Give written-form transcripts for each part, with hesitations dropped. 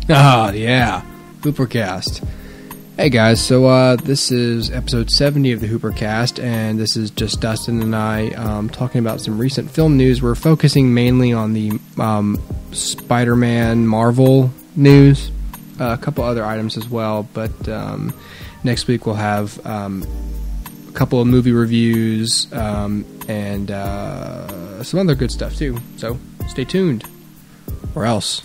Oh, yeah. HooperCast. Hey, guys. So, this is episode 70 of the HooperCast, and this is just Dustin and I talking about some recent film news. We're focusing mainly on the Spider-Man Marvel news, a couple other items as well, but next week we'll have a couple of movie reviews and some other good stuff, too. So, stay tuned. Or else.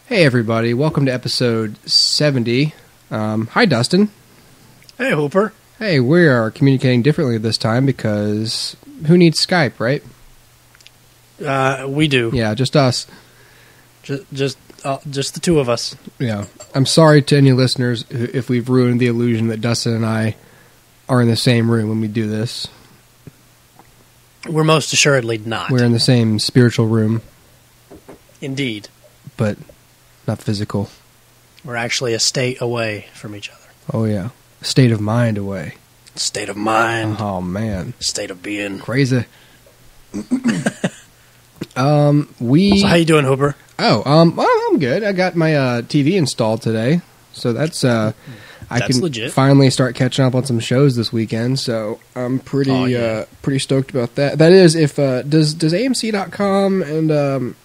Hey everybody, welcome to episode 70. Hi Dustin. Hey Hooper. Hey, we are communicating differently this time because who needs Skype, right? We do. Yeah, just us. Just the two of us. Yeah. I'm sorry to any listeners if we've ruined the illusion that Dustin and I are in the same room when we do this. We're most assuredly not. We're in the same spiritual room. Indeed. But not physical. We're actually a state away from each other. Oh, yeah. State of mind away. State of mind. Oh, man. State of being. Crazy. So how you doing, Hooper? Oh, well, I'm good. I got my TV installed today, so that's I can legit. Finally start catching up on some shows this weekend. So I'm pretty pretty stoked about that. That is, if does AMC.com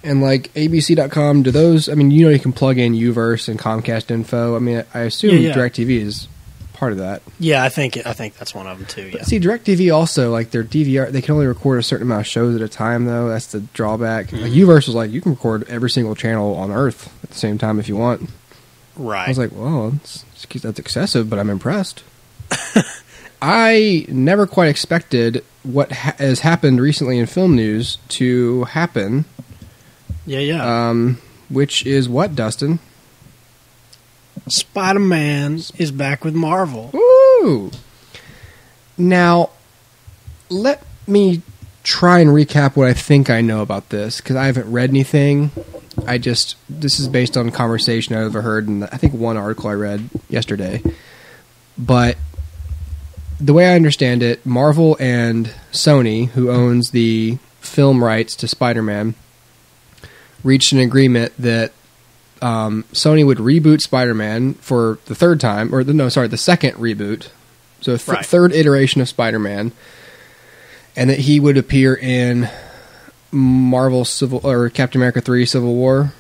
and like ABC.com, do those? I mean, you can plug in Uverse and Comcast info. I mean, I assume DirecTV is part of that. Yeah, I think that's one of them too. Yeah. But see, DirecTV also, like, their DVR, they can only record a certain amount of shows at a time, though. That's the drawback. Mm-hmm. Like, Uverse was like, you can record every single channel on Earth at the same time if you want. Right. I was like, well, that's excessive, but I'm impressed. I never quite expected what has happened recently in film news to happen. Yeah. Which is what, Dustin? Spider-Man is back with Marvel. Ooh! Now, let me try and recap what I think I know about this, because I haven't read anything. This is based on conversation I overheard, and I think one article I read yesterday. But the way I understand it, Marvel and Sony, who owns the film rights to Spider-Man, reached an agreement that Sony would reboot Spider-Man for the third time, the second reboot, so third iteration of Spider-Man, and that he would appear in Marvel Captain America 3 Civil War.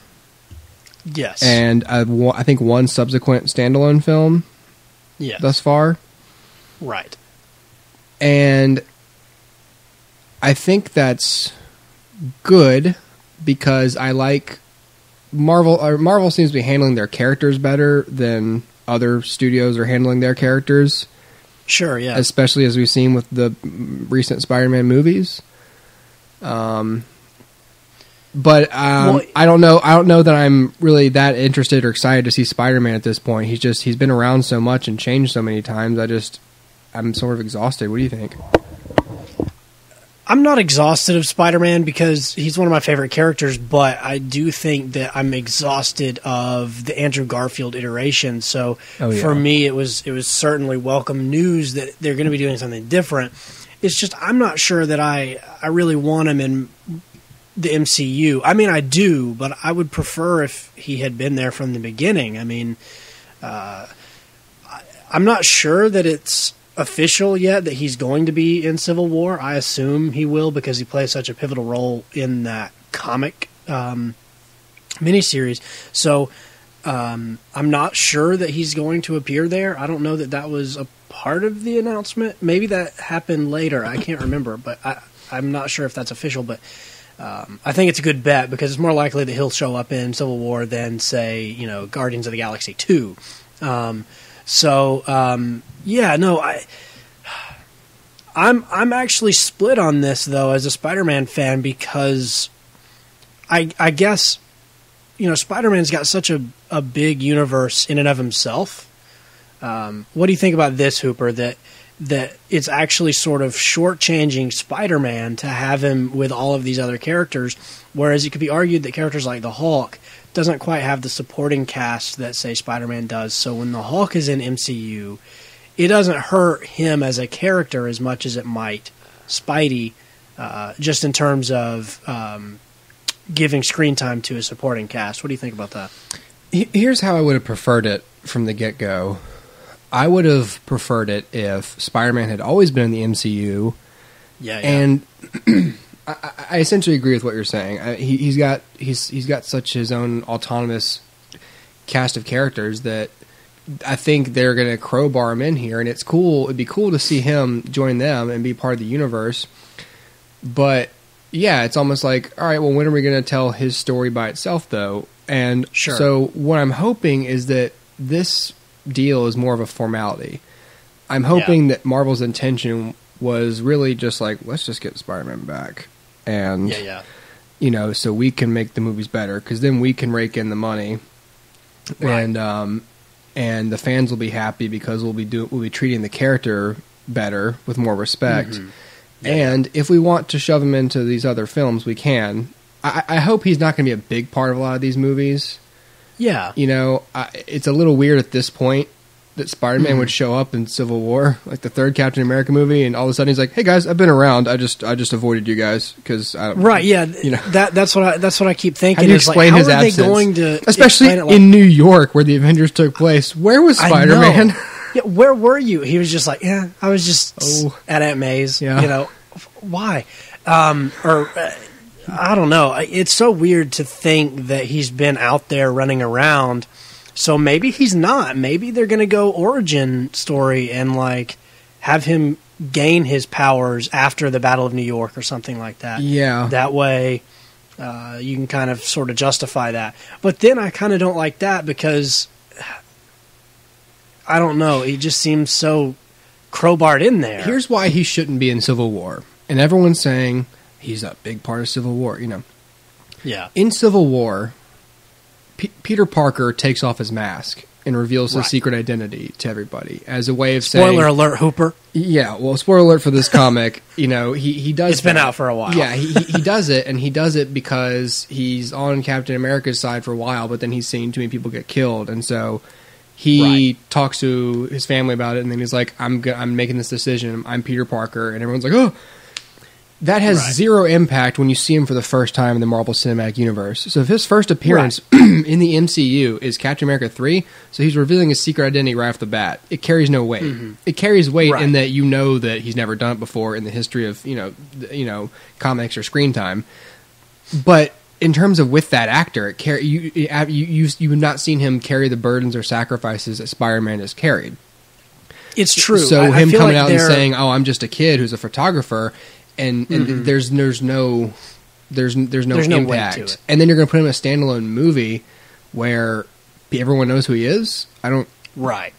Yes. And I think one subsequent standalone film. Yes. Thus far. Right. And I think that's good, because I like Marvel. Marvel seems to be handling their characters better than other studios are handling their characters. Sure, yeah. Especially as we've seen with the recent Spider-Man movies. But I don't know. I don't know that I'm really that interested or excited to see Spider-Man at this point. He's been around so much and changed so many times. I'm sort of exhausted. What do you think? I'm not exhausted of Spider-Man because he's one of my favorite characters, but I do think that I'm exhausted of the Andrew Garfield iteration. So for me, it was certainly welcome news that they're going to be doing something different. It's just I'm not sure that I really want him in the MCU. I mean, I do, but I would prefer if he had been there from the beginning. I mean, I'm not sure that it's official yet that he's going to be in Civil War. I assume he will because he plays such a pivotal role in that comic miniseries. So I'm not sure that he's going to appear there. I don't know that that was a part of the announcement. Maybe that happened later. I can't remember, but I'm not sure if that's official. But I think it's a good bet because it's more likely that he'll show up in Civil War than, say, Guardians of the Galaxy 2. I'm actually split on this though as a Spider-Man fan because I guess Spider-Man's got such a big universe in and of himself. What do you think about this, Hooper, that it's actually sort of shortchanging Spider-Man to have him with all of these other characters, whereas it could be argued that characters like the Hulk doesn't quite have the supporting cast that, say, Spider-Man does. So when the Hulk is in MCU, it doesn't hurt him as a character as much as it might Spidey, just in terms of giving screen time to a supporting cast. What do you think about that? Here's how I would have preferred it from the get-go. I would have preferred it if Spider-Man had always been in the MCU. Yeah. And I essentially agree with what you're saying. He's got such his own autonomous cast of characters that I think they're going to crowbar him in here, and it's cool. It'd be cool to see him join them and be part of the universe. But yeah, it's almost like, all right, well, when are we going to tell his story by itself, though? And so what I'm hoping is that this deal is more of a formality. I'm hoping that Marvel's intention was really just like, let's just get Spider-Man back. And, so we can make the movies better, because then we can rake in the money. Right. And the fans will be happy because we'll be treating the character better with more respect. Mm-hmm. And if we want to shove him into these other films, we can. I hope he's not going to be a big part of a lot of these movies. Yeah. It's a little weird at this point that Spider-Man would show up in Civil War, like the third Captain America movie, and all of a sudden he's like, "Hey guys, I've been around. I just avoided you guys because right." Yeah. That's what I keep thinking. How do you explain his absence? How are they going to, especially in New York where the Avengers took place? Where was Spider-Man? Yeah, where were you? He was just like, yeah, I was just at Aunt May's. Yeah. Why? I don't know. It's so weird to think that he's been out there running around. So maybe he's not. Maybe they're going to go origin story and like have him gain his powers after the Battle of New York or something like that. Yeah. That way you can kind of sort of justify that. But then I kind of don't like that because I don't know. He just seems so crowbarred in there. Here's why he shouldn't be in Civil War. And everyone's saying he's a big part of Civil War, Yeah. In Civil War, Peter Parker takes off his mask and reveals his secret identity to everybody as a way of saying... Spoiler alert, Hooper. Yeah, well, spoiler alert for this comic. He does... It's been out for a while. Yeah, he does it, and he does it because he's on Captain America's side for a while, but then he's seen too many people get killed, and so he talks to his family about it, and then he's like, I'm making this decision. I'm Peter Parker, and everyone's like, oh... That has zero impact when you see him for the first time in the Marvel Cinematic Universe. So if his first appearance in the MCU is Captain America 3, so he's revealing his secret identity right off the bat, it carries no weight. Mm-hmm. It carries weight in that that he's never done it before in the history of comics or screen time. But in terms of with that actor, you've not seen him carry the burdens or sacrifices that Spider-Man has carried. It's true. So him coming out and saying, "Oh, I'm just a kid who's a photographer." And there's no impact. Weight to it. And then you're going to put him in a standalone movie where everyone knows who he is. Right.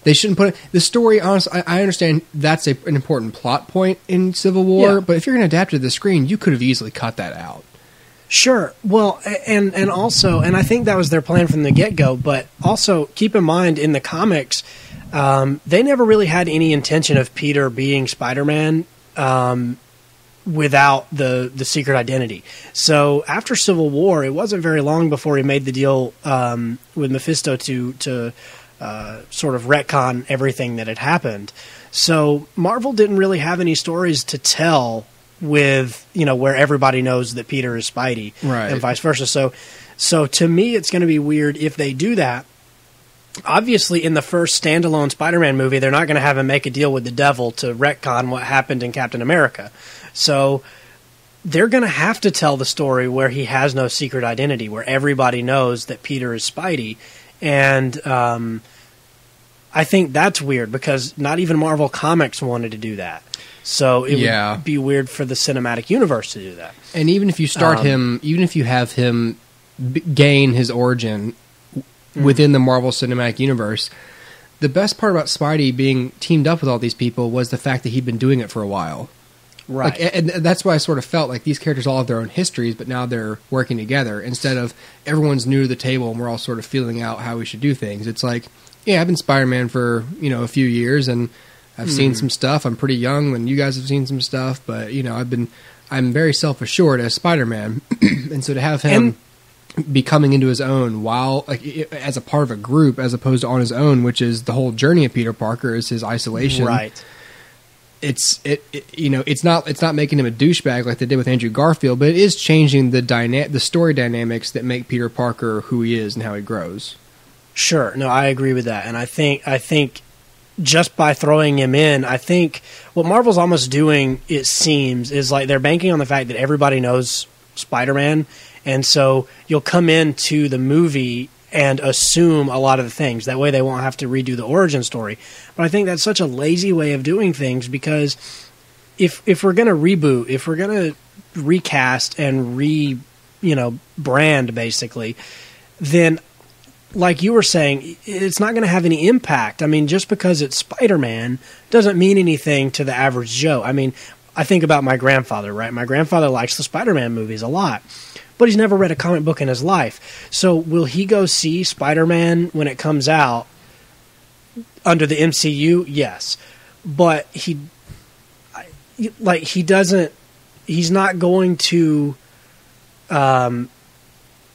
They shouldn't put it. The story, honestly, I understand that's an important plot point in Civil War, but if you're going to adapt it to the screen, you could have easily cut that out. Sure. Well, and also, and I think that was their plan from the get-go, but also keep in mind in the comics, they never really had any intention of Peter being Spider-Man without the secret identity. So after Civil War, it wasn't very long before he made the deal with Mephisto to sort of retcon everything that had happened. So Marvel didn't really have any stories to tell with, where everybody knows that Peter is Spidey and vice versa. So to me, it's going to be weird if they do that. Obviously, in the first standalone Spider-Man movie, they're not going to have him make a deal with the devil to retcon what happened in Captain America. So they're going to have to tell the story where he has no secret identity, where everybody knows that Peter is Spidey. And I think that's weird because not even Marvel Comics wanted to do that. So it would be weird for the cinematic universe to do that. And even if you even if you have him gain his origin within the Marvel Cinematic Universe, the best part about Spidey being teamed up with all these people was the fact that he'd been doing it for a while. Right. Like, and that's why I sort of felt like these characters all have their own histories, but now they're working together instead of everyone's new to the table and we're all sort of feeling out how we should do things. It's like, yeah, I've been Spider-Man for, a few years and I've seen some stuff. I'm pretty young and you guys have seen some stuff, but, I'm very self-assured as Spider-Man. And so to have him be coming into his own while, like, as a part of a group as opposed to on his own, which is the whole journey of Peter Parker is his isolation. Right. It's not making him a douchebag like they did with Andrew Garfield, but it is changing the story dynamics that make Peter Parker who he is and how he grows. Sure. No, I agree with that. And I think just by throwing him in, I think what Marvel's almost doing, it seems, is like they're banking on the fact that everybody knows Spider-Man, and so you'll come into the movie and assume a lot of the things. That way they won't have to redo the origin story. But I think that's such a lazy way of doing things, because if we're going to reboot, if we're going to recast and brand, basically, then, like you were saying, it's not going to have any impact. I mean, just because it's Spider-Man doesn't mean anything to the average Joe. I mean, I think about my grandfather, right? My grandfather likes the Spider-Man movies a lot, but he's never read a comic book in his life. So will he go see Spider-Man when it comes out under the MCU? Yes. But he's not going to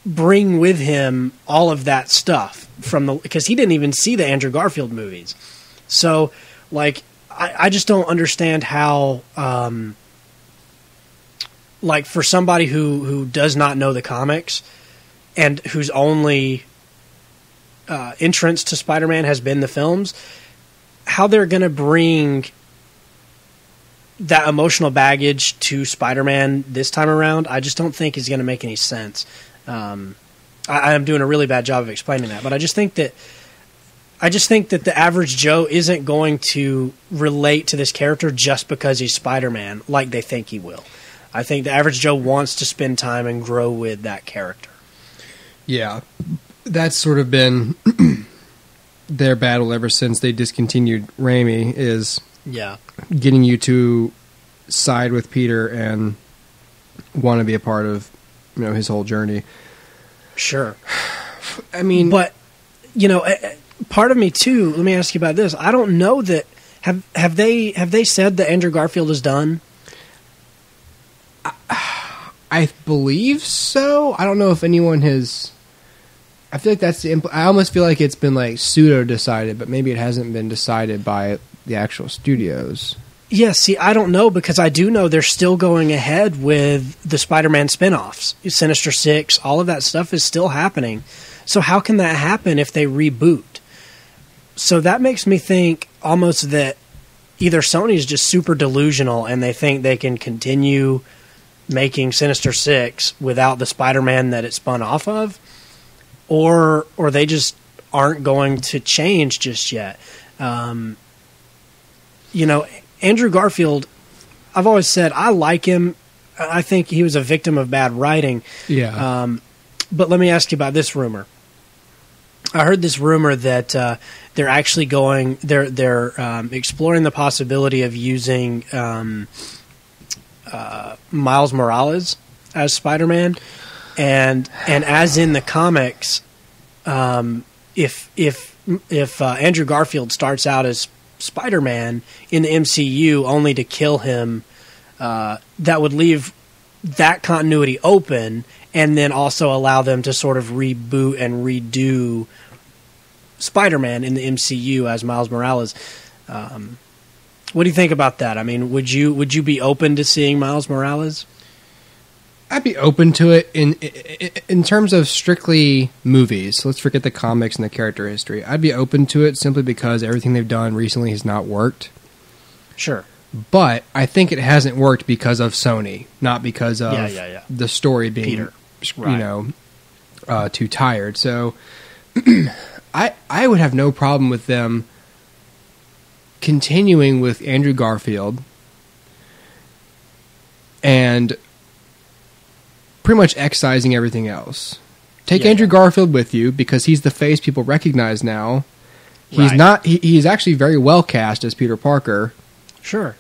bring with him all of that stuff because he didn't even see the Andrew Garfield movies. So, like, I just don't understand how, like, for somebody who does not know the comics and whose only entrance to Spider-Man has been the films, how they're going to bring that emotional baggage to Spider-Man this time around, I just don't think is going to make any sense. I'm doing a really bad job of explaining that, but I just think that the average Joe isn't going to relate to this character just because he's Spider-Man like they think he will. I think the average Joe wants to spend time and grow with that character. Yeah. That's sort of been their battle ever since they discontinued Raimi, is getting you to side with Peter and want to be a part of his whole journey. Sure. I mean, but part of me too, let me ask you about this. I don't know that have they said that Andrew Garfield is done? I believe so. I don't know if anyone has. I feel like that's I almost feel like it's been like pseudo decided, but maybe it hasn't been decided by the actual studios. Yeah, see, I don't know, because I do know they're still going ahead with the Spider-Man spin-offs. Sinister Six, all of that stuff is still happening. So how can that happen if they reboot? So that makes me think almost that either Sony is just super delusional and they think they can continue making Sinister Six without the Spider-Man that it spun off of, or they just aren't going to change just yet. Andrew Garfield, I've always said I like him. I think he was a victim of bad writing. Yeah. But let me ask you about this rumor. I heard this rumor that they're actually they're exploring the possibility of using Miles Morales as Spider-Man, and as in the comics, if Andrew Garfield starts out as Spider-Man in the MCU only to kill him, that would leave that continuity open, and then also allow them to sort of reboot and redo Spider-Man in the MCU as Miles Morales. What do you think about that? I mean, would you be open to seeing Miles Morales? I'd be open to it in terms of strictly movies. Let's forget the comics and the character history. I'd be open to it simply because everything they've done recently has not worked. Sure. But I think it hasn't worked because of Sony, not because of the story being, Peter. Right. Too tired. So I would have no problem with them continuing with Andrew Garfield and pretty much excising everything else. Take Andrew Garfield with you because he's the face people recognize now. He's not. He's actually very well cast as Peter Parker. Sure.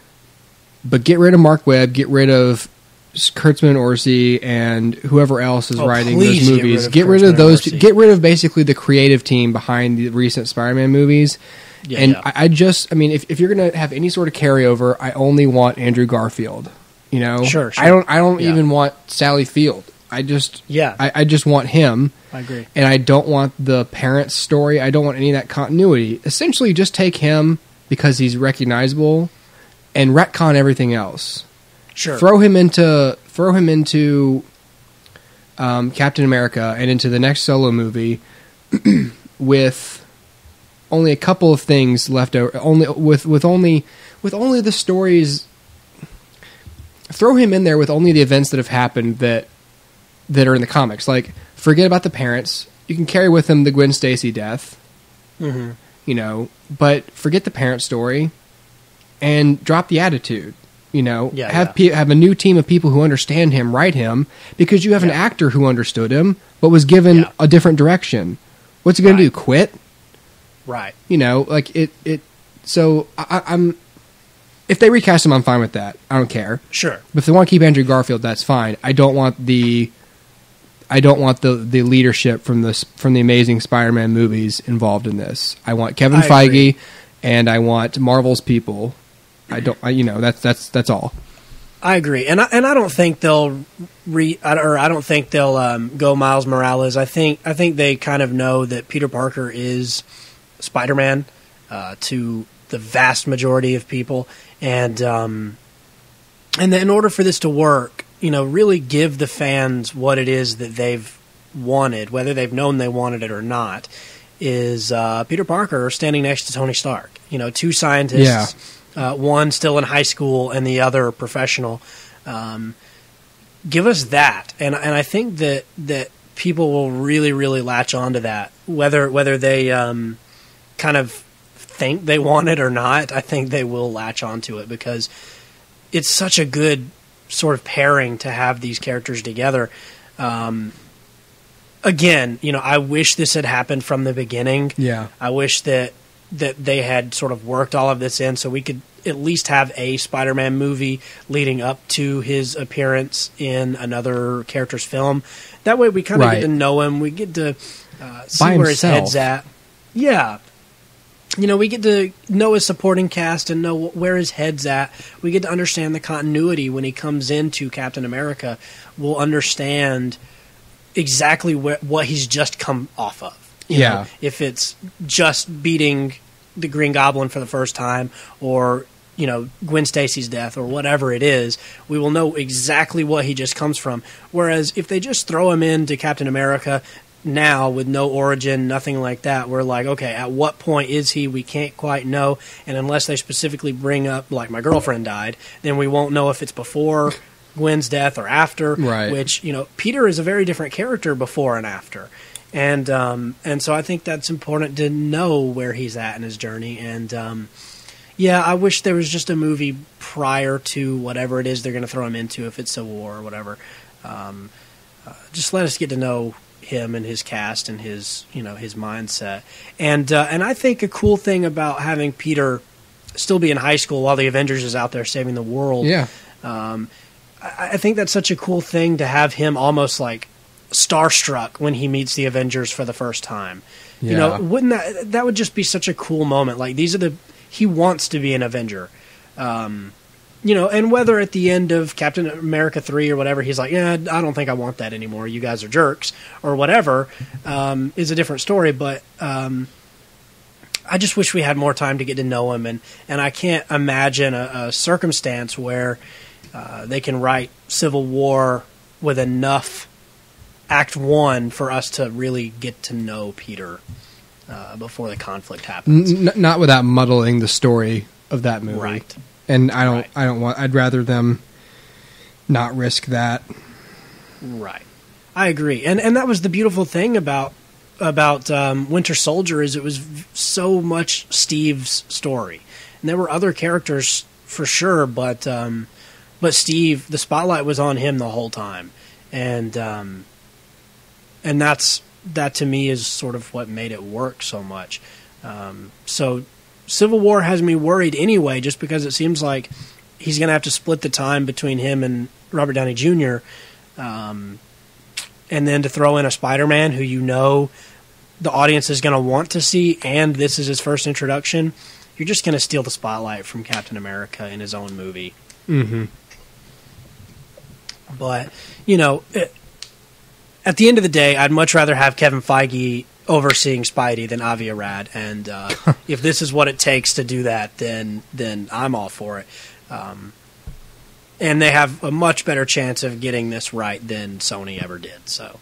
but get rid of Mark Webb, get rid of Kurtzman, Orsi, and whoever else is writing those movies. Get rid of those. Get rid of basically the creative team behind the recent Spider-Man movies. Yeah, and yeah. I mean, if you're going to have any sort of carryover, I only want Andrew Garfield. You know, sure. I don't even want Sally Field. I just want him. I agree. And I don't want the parents' story. I don't want any of that continuity. Essentially, just take him because he's recognizable and retcon everything else. Sure. Throw him into Captain America and into the next solo movie with only a couple of things left over. With only the stories. Throw him in there with only the events that have happened that are in the comics. Like, forget about the parents. You can carry with him the Gwen Stacy death. Mm-hmm. You know, but forget the parent story and drop the attitude. You know, have a new team of people who understand him, write him, because you have an actor who understood him but was given a different direction. What's he going to do? Quit? Right. You know, like it. So I'm. If they recast him, I'm fine with that. I don't care. Sure. But if they want to keep Andrew Garfield, that's fine. I don't want the leadership from the Amazing Spider-Man movies involved in this. I want Kevin Feige, and I want Marvel's people. That's all. I agree, and I don't think they'll I don't think they'll go Miles Morales. I think they kind of know that Peter Parker is Spider-Man to the vast majority of people, and in order for this to work, you know, really give the fans what it is that they've wanted, whether they've known they wanted it or not, is Peter Parker standing next to Tony Stark. You know, two scientists, one still in high school and the other professional. Give us that, and I think that people will really, really latch onto that, whether they kind of think they want it or not. I think they will latch onto it because it's such a good sort of pairing to have these characters together. Again, you know, I wish this had happened from the beginning. Yeah, I wish that they had sort of worked all of this in so we could at least have a Spider-Man movie leading up to his appearance in another character's film. That way we kind of get to know him. We get to see where his head's at. Yeah. You know, we get to know his supporting cast and know where his head's at. We get to understand the continuity when he comes into Captain America. We'll understand exactly what he's just come off of. You know, if it's just beating the Green Goblin for the first time, or, you know, Gwen Stacy's death, or whatever it is, we will know exactly what he just comes from. Whereas if they just throw him into Captain America now with no origin, nothing like that, we're like, okay, at what point is he? We can't quite know. And unless they specifically bring up, like, my girlfriend died, then we won't know if it's before Gwen's death or after. Right. Which, you know, Peter is a very different character before and after. And so I think that's important to know where he's at in his journey. And, I wish there was just a movie prior to whatever it is they're going to throw him into, if it's Civil War or whatever. Just let us get to know him and his cast and his, you know, his mindset. And I think a cool thing about having Peter still be in high school while the Avengers is out there saving the world. Yeah. I think that's such a cool thing to have him almost like starstruck when he meets the Avengers for the first time. Yeah. You know, wouldn't that would just be such a cool moment? Like, he wants to be an Avenger. You know, and whether at the end of Captain America 3 or whatever, he's like, yeah, I don't think I want that anymore. You guys are jerks or whatever, is a different story. But I just wish we had more time to get to know him. And I can't imagine a circumstance where they can write Civil War with enough Act 1 for us to really get to know Peter before the conflict happens. Not without muddling the story of that movie. Right. And I'd rather them not risk that. Right. I agree. And that was the beautiful thing about Winter Soldier, is it was so much Steve's story. And there were other characters for sure, but Steve, the spotlight was on him the whole time. And that to me is sort of what made it work so much. So Civil War has me worried anyway, just because it seems like he's going to have to split the time between him and Robert Downey Jr., and then to throw in a Spider-Man who the audience is going to want to see, and this is his first introduction, you're just going to steal the spotlight from Captain America in his own movie. Mm-hmm. But, at the end of the day, I'd much rather have Kevin Feige overseeing Spidey than Avi Arad, and if this is what it takes to do that, then I'm all for it. And they have a much better chance of getting this right than Sony ever did. So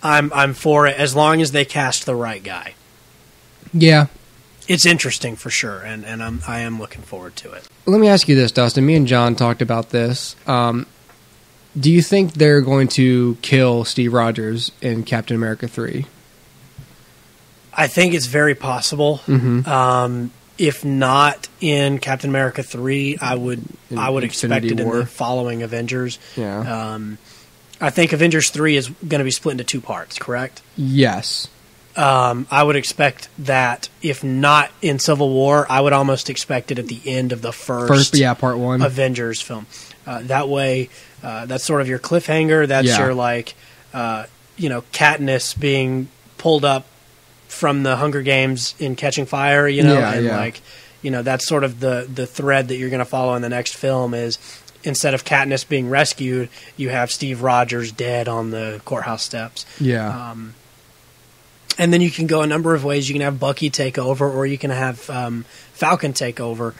I'm for it as long as they cast the right guy. Yeah. It's interesting for sure, and I am looking forward to it. Let me ask you this, Dustin. Me and John talked about this. Do you think they're going to kill Steve Rogers in Captain America 3? I think it's very possible. Mm-hmm. If not in Captain America 3, I would expect it in the following Avengers. Yeah. I think Avengers 3 is going to be split into 2 parts, correct? Yes. I would expect that, if not in Civil War, I would almost expect it at the end of the first part 1 Avengers film. That way, that's sort of your cliffhanger. That's your Katniss being pulled up from the Hunger Games in Catching Fire, that's sort of the thread that you're going to follow in the next film is, instead of Katniss being rescued, you have Steve Rogers dead on the courthouse steps. Yeah. And then you can go a number of ways. You can have Bucky take over, or you can have Falcon take over,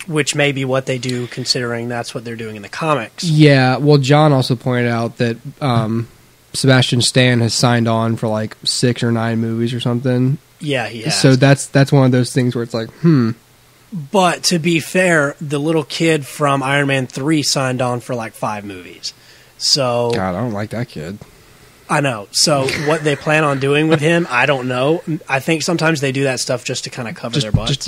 which may be what they do, considering that's what they're doing in the comics. Yeah, well, John also pointed out that Sebastian Stan has signed on for like 6 or 9 movies or something. Yeah, he has. So that's one of those things where it's like, But to be fair, the little kid from Iron Man 3 signed on for like 5 movies. So God, I don't like that kid. I know. So what they plan on doing with him, I don't know. I think sometimes they do that stuff just to kind of cover their butts.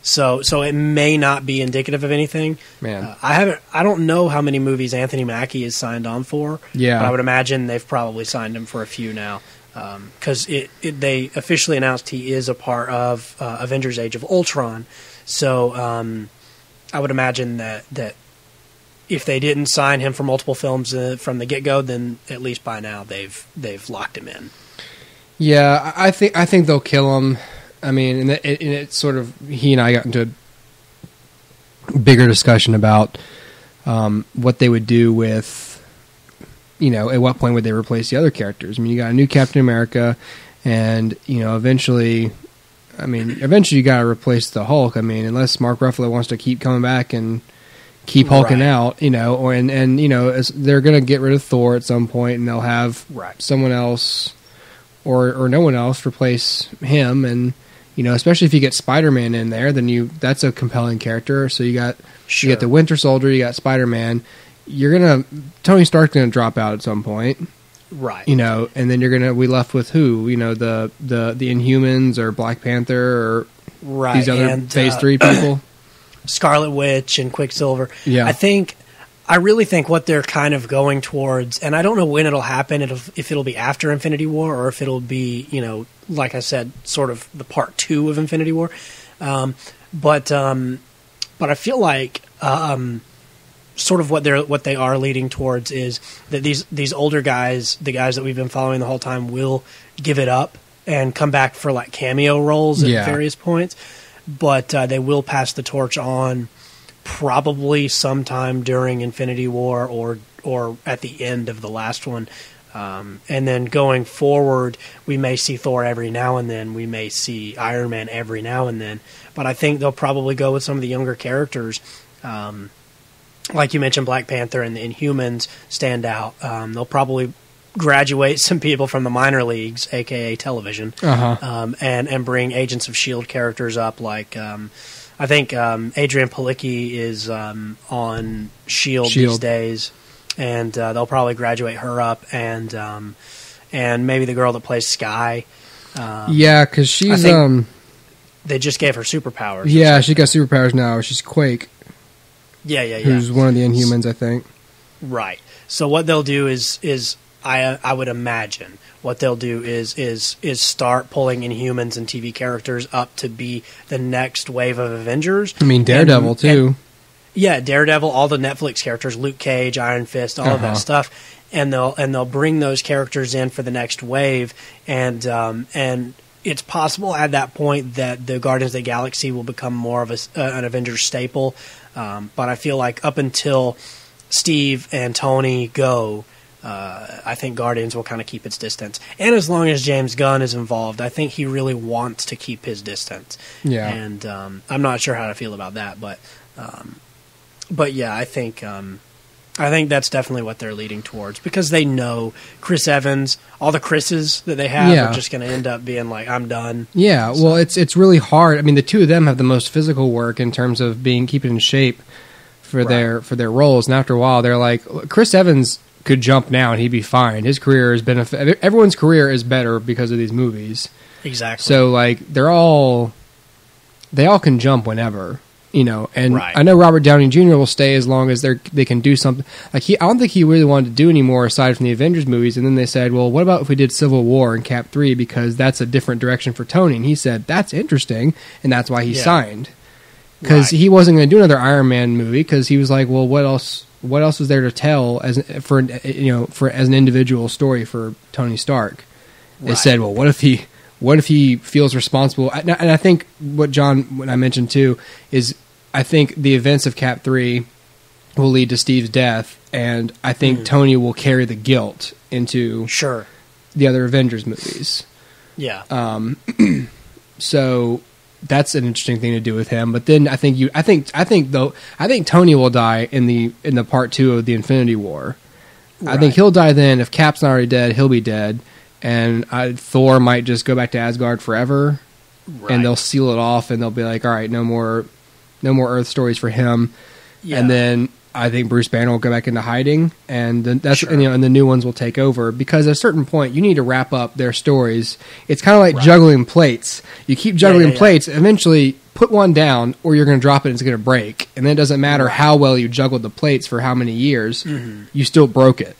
So it may not be indicative of anything. Man, I don't know how many movies Anthony Mackie is signed on for. Yeah, but I would imagine they've probably signed him for a few now, because they officially announced he is a part of Avengers: Age of Ultron. So I would imagine that if they didn't sign him for multiple films from the get-go, then at least by now they've locked him in. Yeah, I think they'll kill him. I mean, and it's sort of, he and I got into a bigger discussion about what they would do with, at what point would they replace the other characters. I mean, you got a new Captain America, and, eventually you got to replace the Hulk. I mean, unless Mark Ruffalo wants to keep coming back and keep hulking out, they're going to get rid of Thor at some point, and they'll have someone else or no one else replace him, and especially if you get Spider-Man in there, then that's a compelling character. So you got the Winter Soldier, you got Spider-Man. Tony Stark's gonna drop out at some point, right? And then we left with who? The Inhumans or Black Panther or these other Phase 3 people. Scarlet Witch and Quicksilver. Yeah. I really think what they're kind of going towards, and I don't know when it'll happen, if it'll be after Infinity War or if it'll be, like I said, sort of the part 2 of Infinity War. But I feel like sort of what they are leading towards is that these older guys, the guys that we've been following the whole time, will give it up and come back for like cameo roles at various points. But they will pass the torch on probably sometime during Infinity War or at the end of the last one. And then going forward, we may see Thor every now and then. We may see Iron Man every now and then. But I think they'll probably go with some of the younger characters. Like you mentioned, Black Panther and the Inhumans stand out. They'll probably graduate some people from the minor leagues, a.k.a. television, and bring Agents of S.H.I.E.L.D. characters up. Like, I think Adrienne Palicki is on S.H.I.E.L.D. these days, and they'll probably graduate her up, and maybe the girl that plays Skye. Because she's... they just gave her superpowers. Yeah, she got superpowers now. She's Quake. Yeah. Who's one of the Inhumans, I think. Right. So what they'll do is I would imagine what they'll do is start pulling Inhumans and TV characters up to be the next wave of Avengers. I mean, Daredevil too. Yeah, Daredevil, all the Netflix characters, Luke Cage, Iron Fist, all of that stuff, and they'll bring those characters in for the next wave, and it's possible at that point that the Guardians of the Galaxy will become more of an Avengers staple, but I feel like up until Steve and Tony go, I think Guardians will kind of keep its distance. And as long as James Gunn is involved, I think he really wants to keep his distance. Yeah. And I'm not sure how to feel about that, but yeah, I think that's definitely what they're leading towards, because they know Chris Evans, all the Chris's that they have are just going to end up being like, I'm done. Yeah, so. Well, it's really hard. I mean, the two of them have the most physical work in terms of keeping in shape for their roles, and after a while, they're like, Chris Evans could jump now and he'd be fine. His career has been everyone's career is better because of these movies. Exactly. So like they all can jump whenever, and right. I know Robert Downey Jr. will stay as long as they can do something. Like I don't think he really wanted to do any more aside from the Avengers movies, and then they said, well, what about if we did Civil War and Cap 3, because that's a different direction for Tony, and he said that's interesting, and that's why he signed. Because he wasn't going to do another Iron Man movie, because he was like, well, what else is there to tell as an individual story for Tony Stark? They said, well, what if he feels responsible? And I think what I mentioned too is I think the events of Cap 3 will lead to Steve's death, and I think Tony will carry the guilt into the other Avengers movies. Yeah. So that's an interesting thing to do with him. But then I think Tony will die in the part 2 of the Infinity War. Right. I think he'll die then. If Cap's not already dead, he'll be dead, and Thor might just go back to Asgard forever, and they'll seal it off, and they'll be like, all right, no more Earth stories for him. Yeah. And then I think Bruce Banner will go back into hiding, and then and the new ones will take over, because at a certain point you need to wrap up their stories. It's kind of like juggling plates. You keep juggling plates, eventually put one down, or you're going to drop it and it's going to break. And then it doesn't matter how well you juggled the plates for how many years, you still broke it.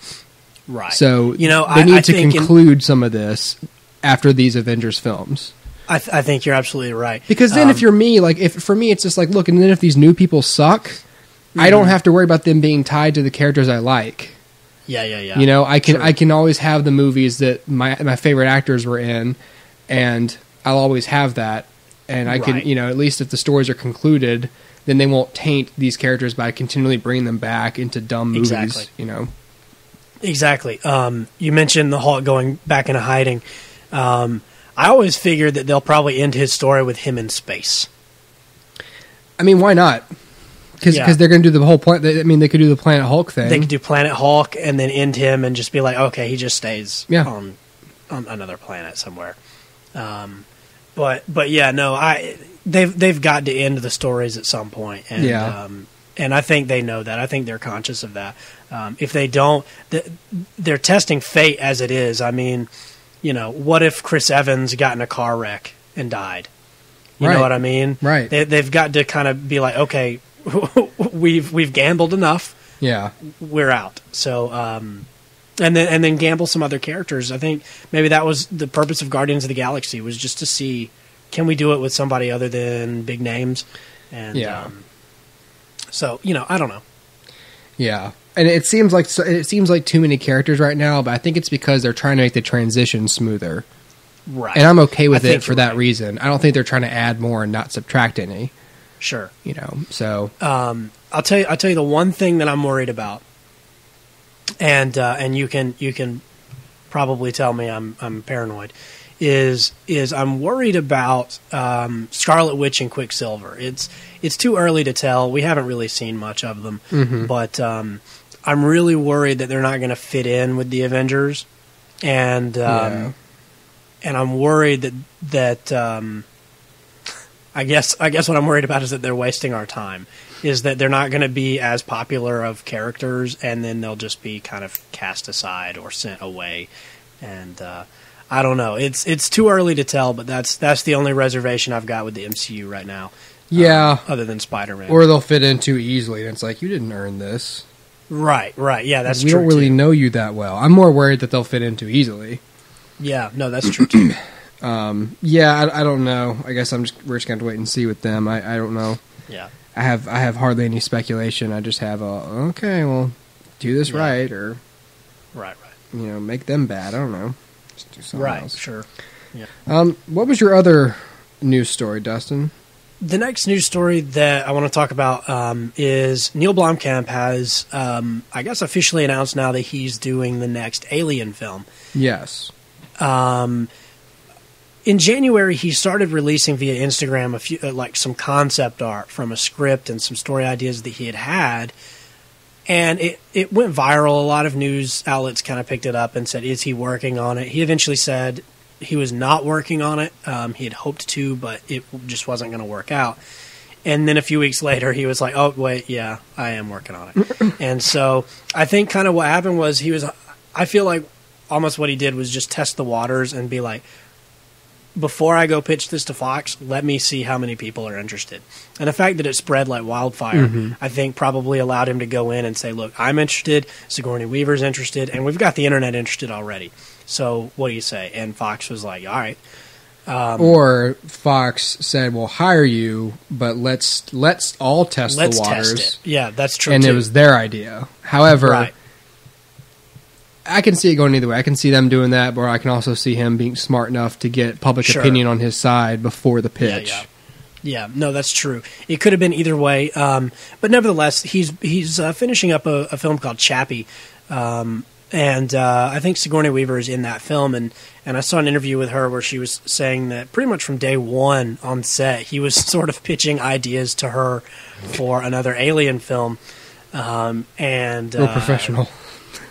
Right. So they need to conclude some of this after these Avengers films. I think you're absolutely right. Because then if you're me, for me it's just like, look, and then if these new people suck, I don't have to worry about them being tied to the characters I like. Yeah. I can always have the movies that my favorite actors were in, and I'll always have that. And I can, at least if the stories are concluded, then they won't taint these characters by continually bringing them back into dumb movies. Exactly. Exactly. You mentioned the Hulk going back into hiding. I always figured that they'll probably end his story with him in space. I mean, why not? Because they're going to do the whole point. They could do the Planet Hulk thing. They could do Planet Hulk and then end him and just be like, okay, he just stays on another planet somewhere. But yeah, no, they've got to end the stories at some point, and and I think they know that. I think they're conscious of that. If they don't, they're testing fate as it is. I mean, what if Chris Evans got in a car wreck and died? You know what I mean? Right. They've got to kind of be like, okay, we've gambled enough. Yeah, we're out. So, and then gamble some other characters. I think maybe that was the purpose of Guardians of the Galaxy, was just to see, can we do it with somebody other than big names? And so I don't know. Yeah, and it seems like too many characters right now, but I think it's because they're trying to make the transition smoother. Right. And I'm okay with it for that reason. I don't think they're trying to add more and not subtract any. Sure. So I'll tell you the one thing that I'm worried about, and you can probably tell me I'm paranoid, is I'm worried about Scarlet Witch and Quicksilver. It's too early to tell. We haven't really seen much of them, but I'm really worried that they're not going to fit in with the Avengers, and I'm worried that I guess what I'm worried about is that they're wasting our time. Is that they're not going to be as popular of characters, and then they'll just be kind of cast aside or sent away. And I don't know. It's too early to tell, but that's the only reservation I've got with the MCU right now. Yeah. Other than Spider-Man. Or they'll fit in too easily, and it's like, you didn't earn this. Right. Yeah, that's we true. We don't really know you that well. I'm more worried that they'll fit in too easily. Yeah, no, that's true too. I don't know. I guess we're just gonna have to wait and see with them. I don't know. Yeah. I have hardly any speculation. I just have do this right, or right. Make them bad. I don't know. Just do something else. Sure. Yeah. What was your other news story, Dustin? The next news story that I want to talk about is Neill Blomkamp has, I guess, officially announced now that he's doing the next Alien film. Yes. In January, he started releasing via Instagram a few, some concept art from a script and some story ideas that he had. And it went viral. A lot of news outlets kind of picked it up and said, is he working on it? He eventually said he was not working on it. He had hoped to, but it just wasn't going to work out. And then a few weeks later, he was like, oh, wait, yeah, I am working on it. And so I think kind of what happened was I feel like almost what he did was just test the waters and be like, before I go pitch this to Fox, let me see how many people are interested. And the fact that it spread like wildfire, I think probably allowed him to go in and say, look, I'm interested, Sigourney Weaver's interested, and we've got the internet interested already. So what do you say? And Fox was like, all right. Or Fox said, we'll hire you, but let's all test the waters. Test it. Yeah, that's true, and too. It was their idea. However, I can see it going either way. I can see them doing that, but I can also see him being smart enough to get public opinion on his side before the pitch. Yeah, no, that's true. It could have been either way. But nevertheless, he's finishing up a film called Chappie. And I think Sigourney Weaver is in that film, and I saw an interview with her where she was saying that pretty much from day one on set, he was sort of pitching ideas to her for another Alien film. Real professional.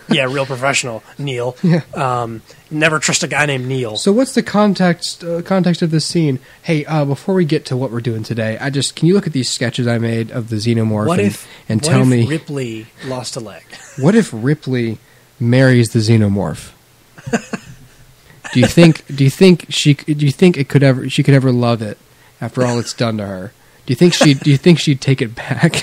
Yeah, real professional, Neill. Yeah. Never trust a guy named Neill. So what's the context of this scene? Hey, before we get to what we're doing today, can you look at these sketches I made of the xenomorph and tell me... What if Ripley lost a leg? What if Ripley marries the xenomorph? Do you think she could ever love it after all it's done to her? Do you think she'd take it back?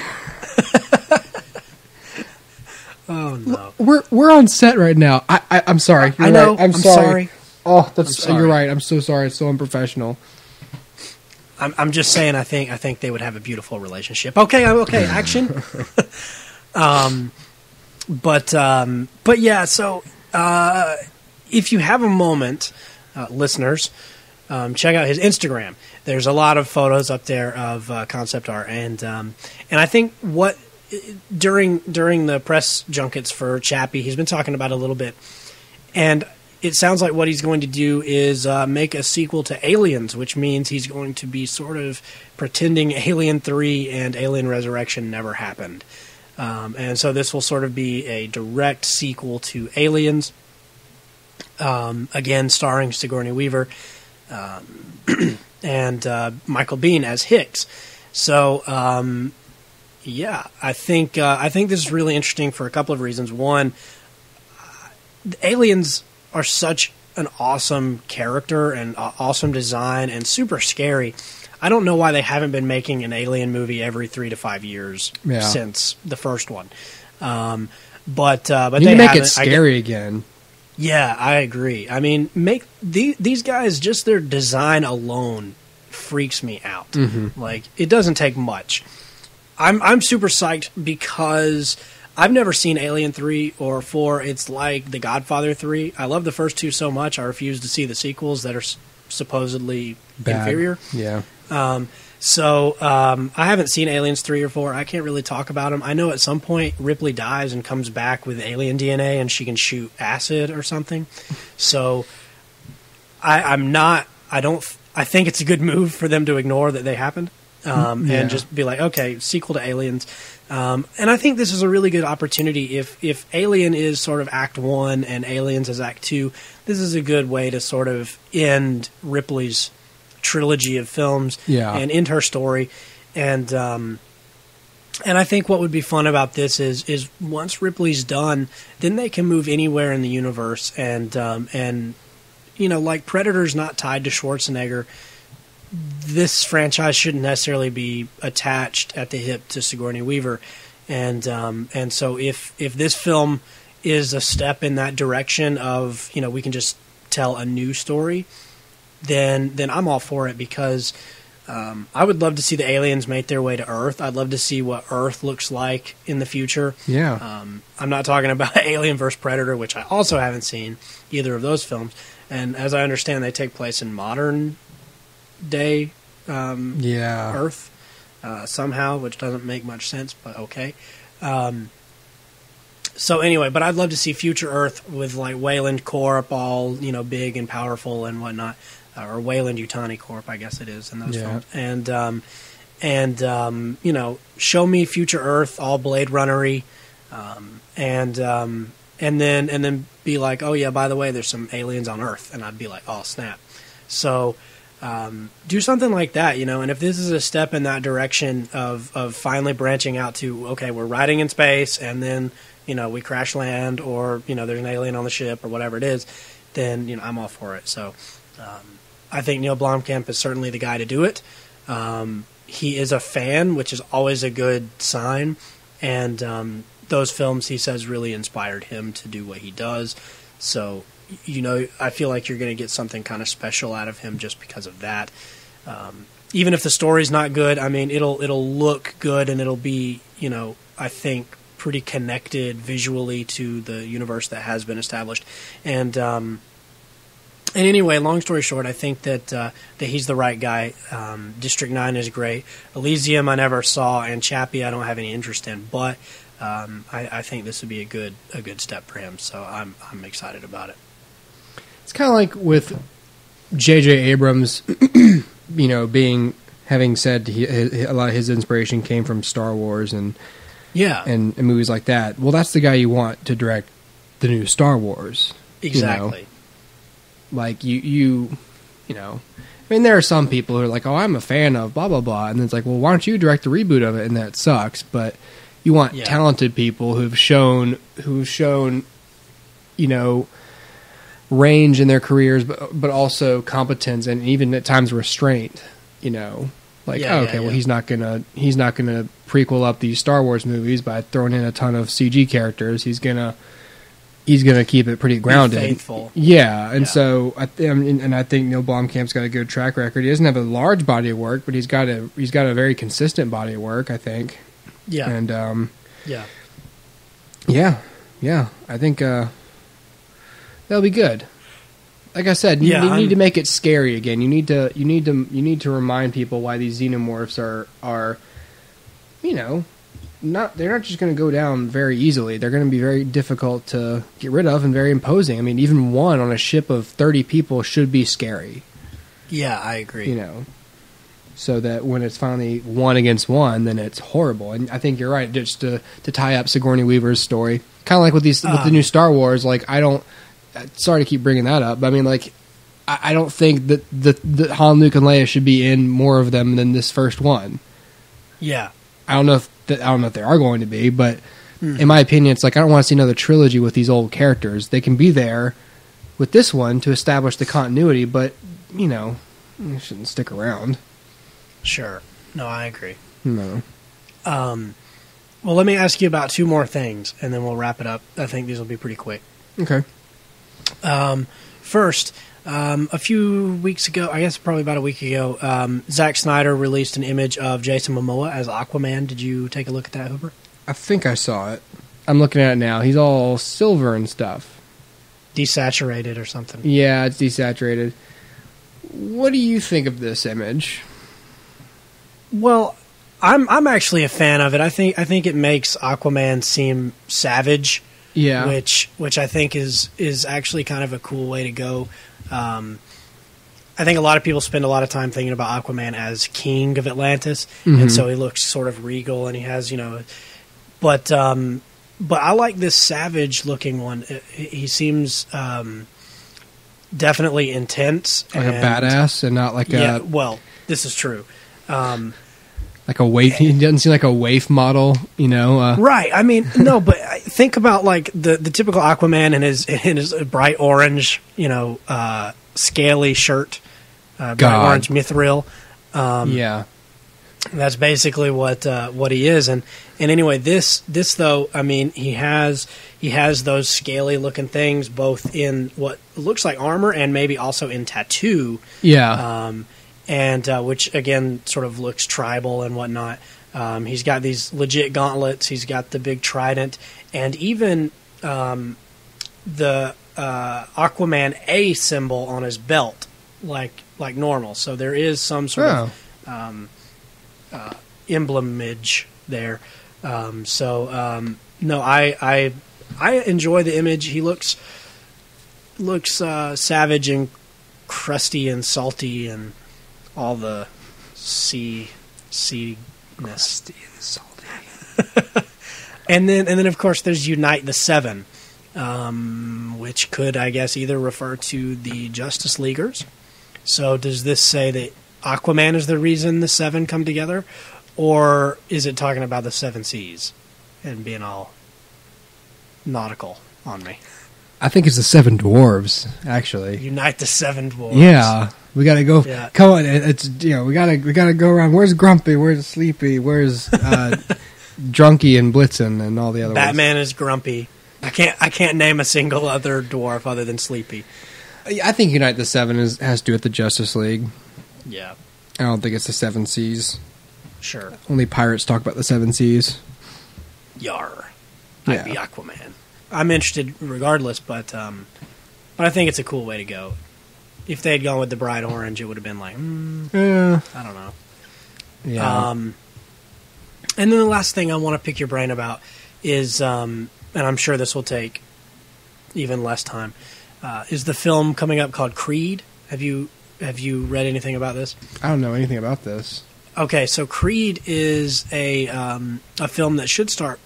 Oh no. We're on set right now. I'm sorry. I know. I'm sorry. Oh, you're right. I'm so sorry. It's so unprofessional. I'm just saying. I think they would have a beautiful relationship. Okay. Action. But yeah. So if you have a moment, listeners, check out his Instagram. There's a lot of photos up there of concept art, and I think what during the press junkets for Chappie, he's been talking about it a little bit, and it sounds like what he's going to do is make a sequel to Aliens, which means he's going to be sort of pretending Alien 3 and Alien Resurrection never happened. And so this will sort of be a direct sequel to Aliens, again starring Sigourney Weaver and Michael Biehn as Hicks. So yeah, I think this is really interesting for a couple of reasons. One, the aliens are such an awesome character and awesome design and super scary. I don't know why they haven't been making an Alien movie every 3 to 5 years since the first one. But they make it scary again. Yeah, I agree. I mean, make these guys, just their design alone freaks me out. Mm-hmm. Like, it doesn't take much. I'm super psyched because I've never seen Alien 3 or 4. It's like The Godfather 3. I love the first two so much, I refuse to see the sequels that are supposedly inferior. Yeah. So I haven't seen Aliens 3 or 4. I can't really talk about them. I know at some point Ripley dies and comes back with alien DNA and she can shoot acid or something. So I think it's a good move for them to ignore that they happened. And just be like, okay, sequel to Aliens. And I think this is a really good opportunity. If Alien is sort of Act 1 and Aliens is Act 2, this is a good way to sort of end Ripley's trilogy of films and end her story. And I think what would be fun about this is once Ripley's done, then they can move anywhere in the universe. And you know, like Predator's not tied to Schwarzenegger, this franchise shouldn't necessarily be attached at the hip to Sigourney Weaver. and so if this film is a step in that direction of, we can just tell a new story, then I'm all for it, because I would love to see the aliens make their way to Earth. I'd love to see what Earth looks like in the future. Yeah. I'm not talking about Alien vs. Predator, which I also haven't seen either of those films. And as I understand, they take place in modern day Earth somehow, which doesn't make much sense, but okay. So anyway, but I'd love to see future Earth with like Wayland Corp, all big and powerful and whatnot, or Wayland Yutani Corp, I guess it is in those films. And show me future Earth, all Blade Runner-y, and then be like, oh yeah, by the way, there's some aliens on Earth, and I'd be like, oh snap. So do something like that, and if this is a step in that direction of finally branching out to, okay, we're riding in space, and then we crash land, or there's an alien on the ship, or whatever it is, then I'm all for it. So I think Neill Blomkamp is certainly the guy to do it. He is a fan, which is always a good sign, and those films, he says, really inspired him to do what he does. So I feel like you're going to get something kind of special out of him just because of that. Even if the story's not good, I mean, it'll look good, and it'll be, I think, pretty connected visually to the universe that has been established. And anyway, long story short, I think that he's the right guy. District 9 is great. Elysium I never saw, and Chappie I don't have any interest in, but I think this would be a good step for him. So I'm excited about it. It's kind of like with J.J. Abrams, having said a lot of his inspiration came from Star Wars and movies like that. Well, that's the guy you want to direct the new Star Wars. Exactly. Like you I mean, there are some people who are like, oh, I'm a fan of blah blah blah, and it's like, well, why don't you direct the reboot of it? And that sucks. But you want talented people who've shown range in their careers, but also competence and even at times restraint. Well, he's not gonna prequel up these Star Wars movies by throwing in a ton of CG characters. He's gonna keep it pretty grounded, faithful. So I think Neill Blomkamp's got a good track record. He doesn't have a large body of work, but he's got a very consistent body of work, I think. Yeah. And I think that'll be good. Like I said, you need to make it scary again. You need to remind people why these xenomorphs are they're not just going to go down very easily. They're going to be very difficult to get rid of and very imposing. I mean, even one on a ship of 30 people should be scary. Yeah, I agree. So that when it's finally one against one, then it's horrible. And I think you're right, just to tie up Sigourney Weaver's story. Kind of like with the new Star Wars, like sorry to keep bringing that up, but I mean, like, I don't think that Han, Luke, and Leia should be in more of them than this first one. Yeah. I don't know if they are going to be, but in my opinion, it's like I don't want to see another trilogy with these old characters. They can be there with this one to establish the continuity, but they shouldn't stick around. Sure. No, I agree. No. Well, let me ask you about two more things, and then we'll wrap it up. I think these will be pretty quick. Okay. First, a few weeks ago, I guess probably about a week ago, Zack Snyder released an image of Jason Momoa as Aquaman. Did you take a look at that, Hooper? I think I saw it. I'm looking at it now. He's all silver and stuff. Desaturated or something. Yeah, it's desaturated. What do you think of this image? Well, I'm actually a fan of it. I think it makes Aquaman seem savage. Yeah, which I think is actually kind of a cool way to go. I think a lot of people spend a lot of time thinking about Aquaman as king of Atlantis, and so he looks sort of regal, and he has but I like this savage looking one. He seems definitely intense, like a badass, and not like a well, this is true. Like a waif, he doesn't seem like a waif model, Right. I mean, no, but think about like the typical Aquaman in his bright orange, scaly shirt, bright orange mithril. Yeah. That's basically what he is, and anyway, this though, I mean, he has those scaly looking things both in what looks like armor and maybe also in tattoo, and which again sort of looks tribal and whatnot. He's got these legit gauntlets. He's got the big trident, and even the Aquaman A symbol on his belt, like normal. So there is some sort of emblemage there. No, I enjoy the image. He looks savage and crusty and salty and all the sea crusty and salty. and then of course there's Unite the Seven, which could, I guess, either refer to the Justice Leaguers. So does this say that Aquaman is the reason the Seven come together, or is it talking about the Seven Seas and being all nautical on me? I think it's the Seven Dwarves, actually. Unite the Seven Dwarves. Yeah, we gotta go. Yeah. Come on, it's we gotta go around. Where's Grumpy? Where's Sleepy? Where's Drunky and Blitzen and all the other ones? Batman is Grumpy. I can't name a single other dwarf other than Sleepy. I think Unite the Seven has to do with the Justice League. Yeah. I don't think it's the Seven Seas. Sure. Only pirates talk about the Seven Seas. Yar. I'd be Aquaman. I'm interested regardless, but I think it's a cool way to go. If they had gone with the bright orange, it would have been like, I don't know. Yeah. And then the last thing I want to pick your brain about is, and I'm sure this will take even less time, is the film coming up called Creed. Have you read anything about this? I don't know anything about this. Okay, so Creed is a film that should start.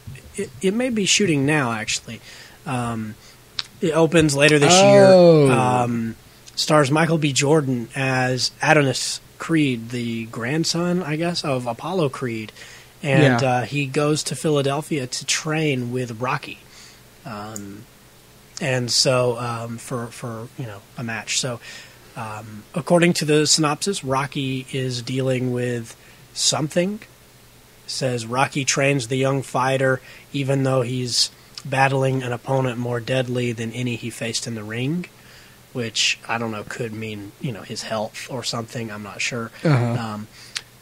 It may be shooting now, actually. It opens later this year. Stars Michael B. Jordan as Adonis Creed, the grandson, I guess, of Apollo Creed. And he goes to Philadelphia to train with Rocky. And so for a match. So according to the synopsis, Rocky is dealing with something. It says Rocky trains the young fighter even though he's battling an opponent more deadly than any he faced in the ring, which I don't know, could mean his health or something. I'm not sure. Uh-huh.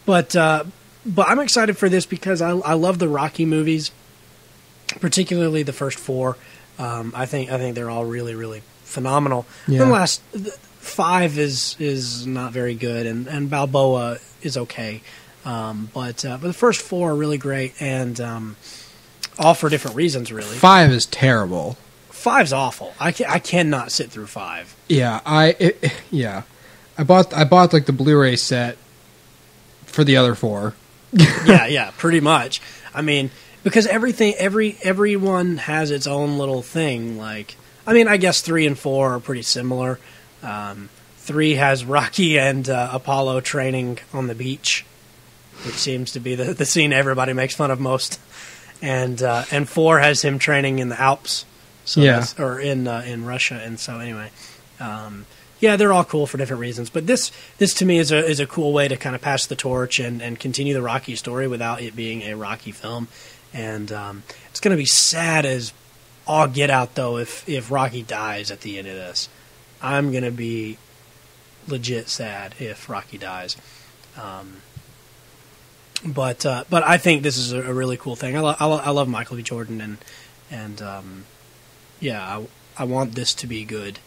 But I'm excited for this because I love the Rocky movies, particularly the first four. I think they're all really, really phenomenal. Yeah. The last 5 is not very good, and Balboa is okay. But the first 4 are really great, and all for different reasons, really. 5 is terrible. 5's awful. I cannot sit through 5. Yeah, I bought like the Blu-ray set for the other 4. yeah, pretty much. I mean, because everyone has its own little thing. Like, I mean, I guess 3 and 4 are pretty similar. 3 has Rocky and Apollo training on the beach, which seems to be the scene everybody makes fun of most. And 4 has him training in the Alps, so or in Russia. And so anyway, they're all cool for different reasons. But this to me is a cool way to kind of pass the torch and continue the Rocky story without it being a Rocky film. And it's going to be sad as all get out, though, if Rocky dies at the end of this. I'm going to be legit sad if Rocky dies. But I think this is a really cool thing. I love Michael B. Jordan, and I want this to be good.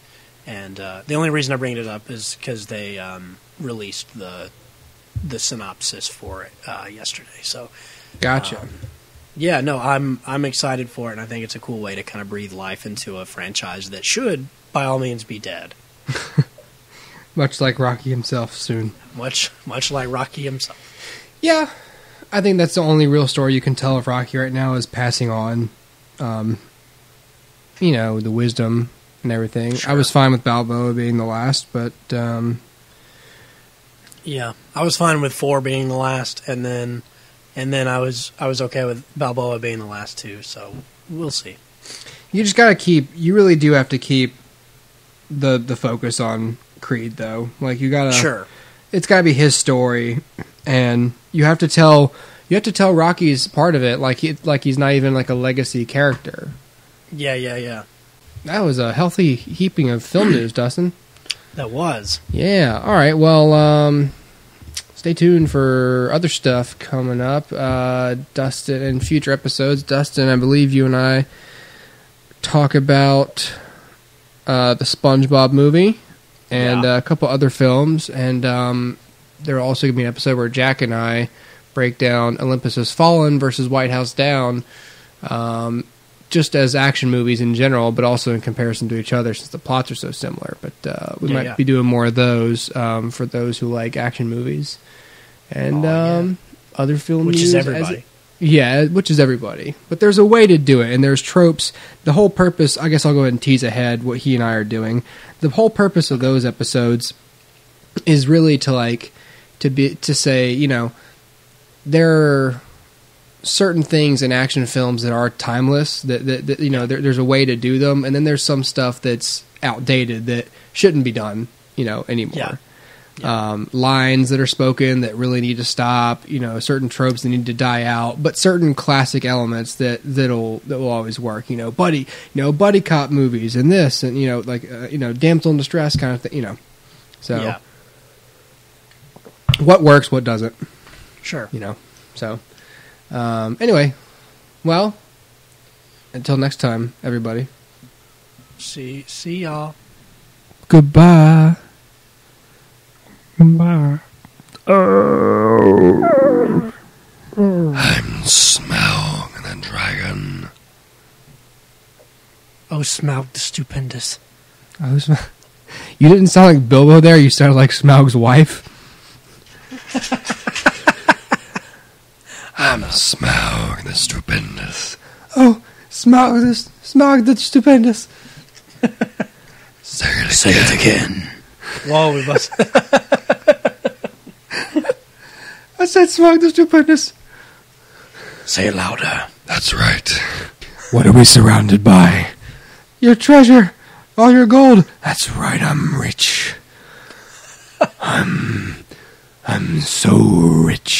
And the only reason I bring it up is because they released the synopsis for it yesterday. So, gotcha. I'm excited for it, and I think it's a cool way to kind of breathe life into a franchise that should, by all means, be dead. Much like Rocky himself soon. Much like Rocky himself. Yeah, I think that's the only real story you can tell of Rocky right now is passing on, the wisdom and everything. Sure. I was fine with Balboa being the last, but I was fine with 4 being the last, and then I was okay with Balboa being the last too. So we'll see. You just gotta you really do have to keep the focus on Creed, though. Like, you gotta, sure, it's gotta be his story, and you have to tell Rocky's part of it like he's not even like a legacy character. Yeah. That was a healthy heaping of film news, Dustin. That was. Yeah. All right. Well, stay tuned for other stuff coming up. Dustin, in future episodes. Dustin, I believe you and I talk about the SpongeBob movie and a couple other films. And there will also be an episode where Jack and I break down Olympus Has Fallen versus White House Down, just as action movies in general, but also in comparison to each other since the plots are so similar. But we might be doing more of those for those who like action movies. And other film which news. Is everybody. Which is everybody. But there's a way to do it, and there's tropes. The whole purpose, I guess I'll go ahead and tease ahead what he and I are doing. The whole purpose of those episodes is really to say, you know, there are certain things in action films that are timeless, that you know, there's a way to do them, and then there's some stuff that's outdated that shouldn't be done, you know, anymore. Lines that are spoken that really need to stop, you know, certain tropes that need to die out, but certain classic elements that will always work, you know, buddy cop movies and this, and, you know, like, you know, damsel in distress kind of thing, you know. So what works, what doesn't. Sure. You know. So anyway, well, until next time, everybody. See y'all. Goodbye. Bye. I'm Smaug the dragon. Oh, Smaug the stupendous. Oh, you didn't sound like Bilbo there. You sounded like Smaug's wife. I'm Smaug the stupendous. Oh, Smaug the stupendous. Say it again. Whoa, we must. I said Smaug the stupendous. Say it louder. That's right. What are we surrounded by? Your treasure. All your gold. That's right, I'm rich. I'm so rich.